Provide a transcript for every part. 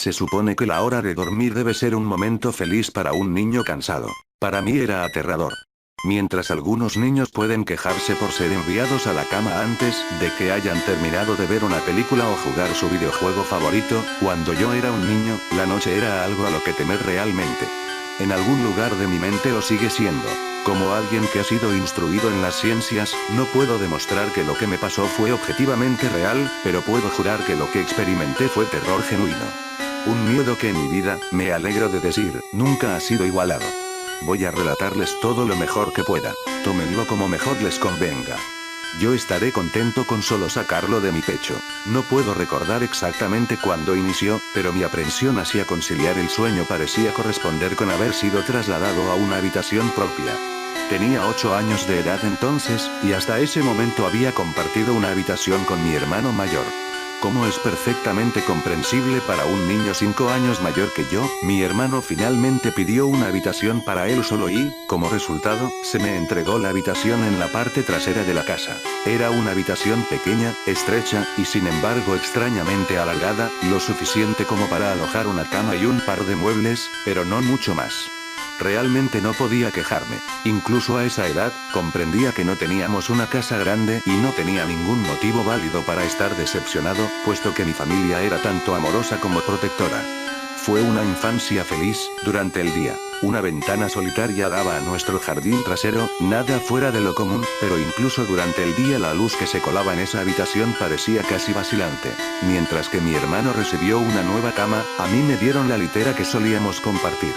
Se supone que la hora de dormir debe ser un momento feliz para un niño cansado. Para mí era aterrador. Mientras algunos niños pueden quejarse por ser enviados a la cama antes de que hayan terminado de ver una película o jugar su videojuego favorito, cuando yo era un niño, la noche era algo a lo que temer realmente. En algún lugar de mi mente lo sigue siendo. Como alguien que ha sido instruido en las ciencias, no puedo demostrar que lo que me pasó fue objetivamente real, pero puedo jurar que lo que experimenté fue terror genuino. Un miedo que en mi vida, me alegro de decir, nunca ha sido igualado. Voy a relatarles todo lo mejor que pueda. Tómenlo como mejor les convenga. Yo estaré contento con solo sacarlo de mi pecho. No puedo recordar exactamente cuándo inició, pero mi aprensión hacia conciliar el sueño parecía corresponder con haber sido trasladado a una habitación propia. Tenía 8 años de edad entonces, y hasta ese momento había compartido una habitación con mi hermano mayor. Como es perfectamente comprensible para un niño 5 años mayor que yo, mi hermano finalmente pidió una habitación para él solo y, como resultado, se me entregó la habitación en la parte trasera de la casa. Era una habitación pequeña, estrecha, y sin embargo extrañamente alargada, lo suficiente como para alojar una cama y un par de muebles, pero no mucho más. Realmente no podía quejarme. Incluso a esa edad, comprendía que no teníamos una casa grande y no tenía ningún motivo válido para estar decepcionado, puesto que mi familia era tanto amorosa como protectora. Fue una infancia feliz. Durante el día, una ventana solitaria daba a nuestro jardín trasero, nada fuera de lo común, pero incluso durante el día la luz que se colaba en esa habitación parecía casi vacilante. Mientras que mi hermano recibió una nueva cama, a mí me dieron la litera que solíamos compartir.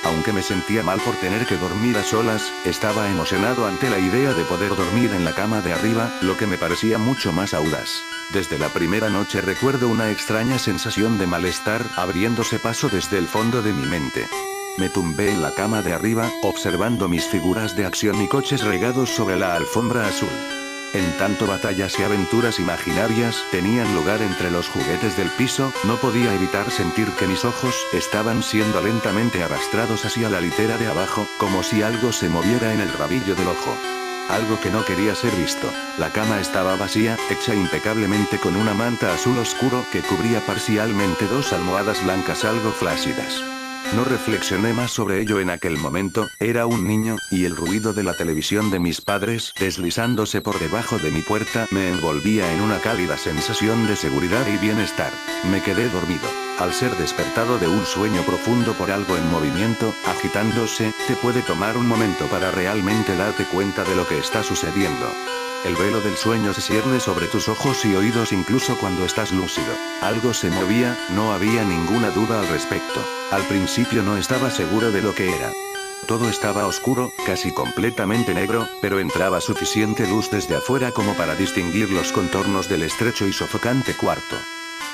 Aunque me sentía mal por tener que dormir a solas, estaba emocionado ante la idea de poder dormir en la cama de arriba, lo que me parecía mucho más audaz. Desde la primera noche recuerdo una extraña sensación de malestar abriéndose paso desde el fondo de mi mente. Me tumbé en la cama de arriba, observando mis figuras de acción y coches regados sobre la alfombra azul. En tanto batallas y aventuras imaginarias tenían lugar entre los juguetes del piso, no podía evitar sentir que mis ojos estaban siendo lentamente arrastrados hacia la litera de abajo, como si algo se moviera en el rabillo del ojo. Algo que no quería ser visto. La cama estaba vacía, hecha impecablemente con una manta azul oscuro que cubría parcialmente 2 almohadas blancas algo flácidas. No reflexioné más sobre ello en aquel momento, era un niño, y el ruido de la televisión de mis padres, deslizándose por debajo de mi puerta, me envolvía en una cálida sensación de seguridad y bienestar. Me quedé dormido. Al ser despertado de un sueño profundo por algo en movimiento, agitándose, te puede tomar un momento para realmente darte cuenta de lo que está sucediendo. El velo del sueño se cierne sobre tus ojos y oídos incluso cuando estás lúcido. Algo se movía, no había ninguna duda al respecto. Al principio no estaba seguro de lo que era. Todo estaba oscuro, casi completamente negro, pero entraba suficiente luz desde afuera como para distinguir los contornos del estrecho y sofocante cuarto.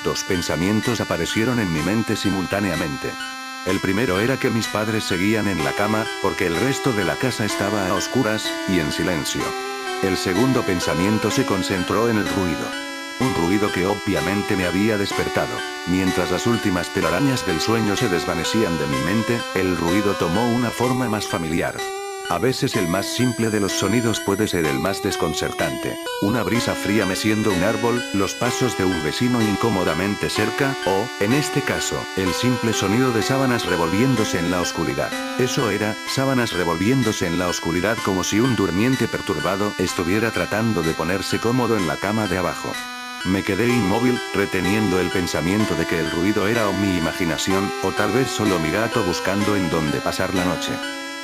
2 pensamientos aparecieron en mi mente simultáneamente. El primero era que mis padres seguían en la cama, porque el resto de la casa estaba a oscuras, y en silencio. El segundo pensamiento se concentró en el ruido. Un ruido que obviamente me había despertado. Mientras las últimas telarañas del sueño se desvanecían de mi mente, el ruido tomó una forma más familiar. A veces el más simple de los sonidos puede ser el más desconcertante. Una brisa fría meciendo un árbol, los pasos de un vecino incómodamente cerca, o, en este caso, el simple sonido de sábanas revolviéndose en la oscuridad. Eso era, sábanas revolviéndose en la oscuridad como si un durmiente perturbado estuviera tratando de ponerse cómodo en la cama de abajo. Me quedé inmóvil, reteniendo el pensamiento de que el ruido era o mi imaginación, o tal vez solo mi gato buscando en dónde pasar la noche.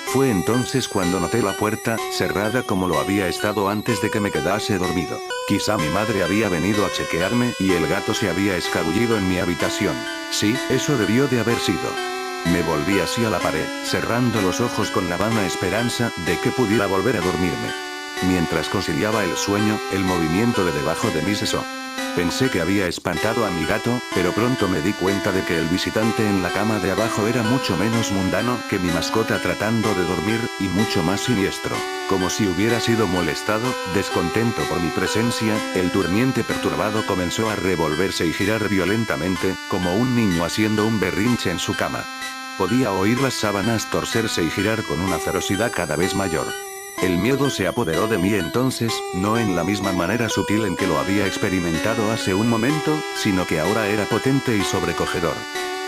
Fue entonces cuando noté la puerta, cerrada como lo había estado antes de que me quedase dormido. Quizá mi madre había venido a chequearme y el gato se había escabullido en mi habitación. Sí, eso debió de haber sido. Me volví hacia la pared, cerrando los ojos con la vana esperanza de que pudiera volver a dormirme. Mientras conciliaba el sueño, el movimiento de debajo de mí cesó. Pensé que había espantado a mi gato, pero pronto me di cuenta de que el visitante en la cama de abajo era mucho menos mundano que mi mascota tratando de dormir, y mucho más siniestro. Como si hubiera sido molestado, descontento por mi presencia, el durmiente perturbado comenzó a revolverse y girar violentamente, como un niño haciendo un berrinche en su cama. Podía oír las sábanas torcerse y girar con una ferocidad cada vez mayor. El miedo se apoderó de mí entonces, no en la misma manera sutil en que lo había experimentado hace un momento, sino que ahora era potente y sobrecogedor.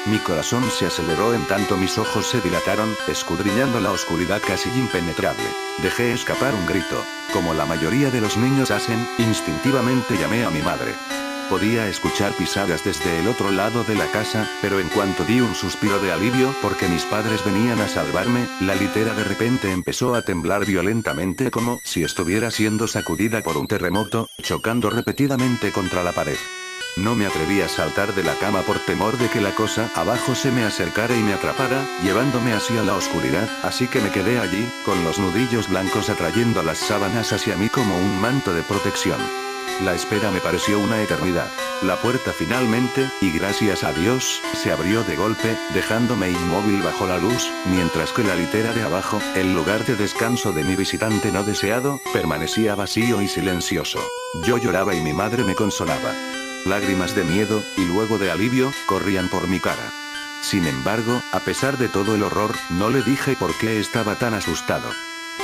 Mi corazón se aceleró en tanto mis ojos se dilataron, escudriñando la oscuridad casi impenetrable. Dejé escapar un grito. Como la mayoría de los niños hacen, instintivamente llamé a mi madre. Podía escuchar pisadas desde el otro lado de la casa, pero en cuanto di un suspiro de alivio porque mis padres venían a salvarme, la litera de repente empezó a temblar violentamente como si estuviera siendo sacudida por un terremoto, chocando repetidamente contra la pared. No me atreví a saltar de la cama por temor de que la cosa abajo se me acercara y me atrapara, llevándome hacia la oscuridad, así que me quedé allí, con los nudillos blancos atrayendo las sábanas hacia mí como un manto de protección. La espera me pareció una eternidad. La puerta finalmente, y gracias a Dios, se abrió de golpe, dejándome inmóvil bajo la luz, mientras que la litera de abajo, el lugar de descanso de mi visitante no deseado, permanecía vacío y silencioso. Yo lloraba y mi madre me consolaba. Lágrimas de miedo, y luego de alivio, corrían por mi cara. Sin embargo, a pesar de todo el horror, no le dije por qué estaba tan asustado.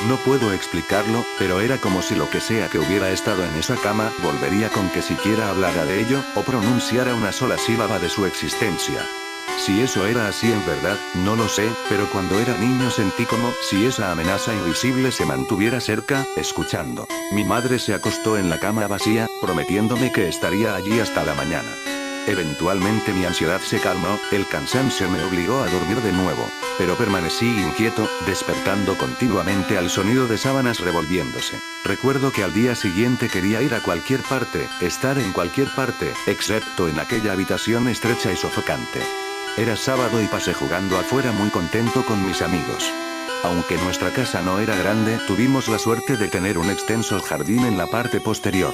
No puedo explicarlo, pero era como si lo que sea que hubiera estado en esa cama, volvería con que siquiera hablara de ello, o pronunciara una sola sílaba de su existencia. Si eso era así en verdad, no lo sé, pero cuando era niño sentí como si esa amenaza invisible se mantuviera cerca, escuchando. Mi madre se acostó en la cama vacía, prometiéndome que estaría allí hasta la mañana. Eventualmente mi ansiedad se calmó, el cansancio me obligó a dormir de nuevo, pero permanecí inquieto, despertando continuamente al sonido de sábanas revolviéndose. Recuerdo que al día siguiente quería ir a cualquier parte, estar en cualquier parte, excepto en aquella habitación estrecha y sofocante. Era sábado y pasé jugando afuera muy contento con mis amigos. Aunque nuestra casa no era grande, tuvimos la suerte de tener un extenso jardín en la parte posterior.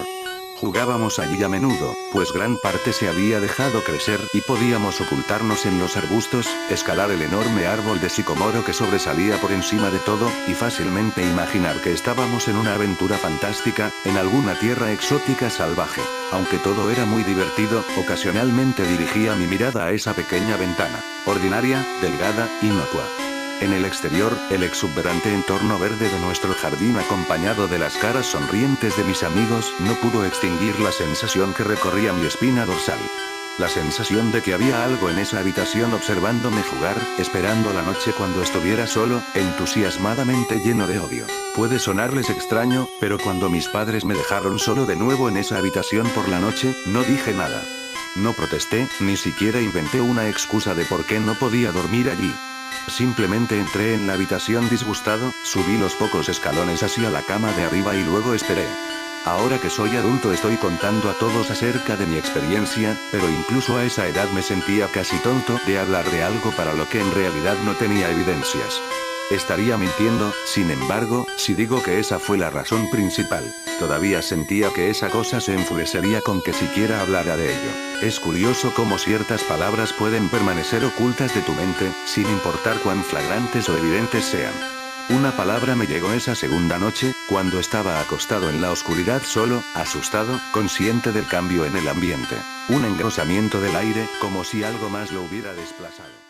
Jugábamos allí a menudo, pues gran parte se había dejado crecer y podíamos ocultarnos en los arbustos, escalar el enorme árbol de sicomoro que sobresalía por encima de todo, y fácilmente imaginar que estábamos en una aventura fantástica, en alguna tierra exótica salvaje. Aunque todo era muy divertido, ocasionalmente dirigía mi mirada a esa pequeña ventana, ordinaria, delgada, inocua. En el exterior, el exuberante entorno verde de nuestro jardín acompañado de las caras sonrientes de mis amigos no pudo extinguir la sensación que recorría mi espina dorsal. La sensación de que había algo en esa habitación observándome jugar, esperando la noche cuando estuviera solo, entusiasmadamente lleno de odio. Puede sonarles extraño, pero cuando mis padres me dejaron solo de nuevo en esa habitación por la noche, no dije nada. No protesté, ni siquiera inventé una excusa de por qué no podía dormir allí. Simplemente entré en la habitación disgustado, subí los pocos escalones hacia la cama de arriba y luego esperé. Ahora que soy adulto estoy contando a todos acerca de mi experiencia, pero incluso a esa edad me sentía casi tonto de hablar de algo para lo que en realidad no tenía evidencias. Estaría mintiendo, sin embargo, si digo que esa fue la razón principal. Todavía sentía que esa cosa se enfurecería con que siquiera hablara de ello. Es curioso cómo ciertas palabras pueden permanecer ocultas de tu mente, sin importar cuán flagrantes o evidentes sean. Una palabra me llegó esa segunda noche, cuando estaba acostado en la oscuridad solo, asustado, consciente del cambio en el ambiente. Un engrosamiento del aire, como si algo más lo hubiera desplazado.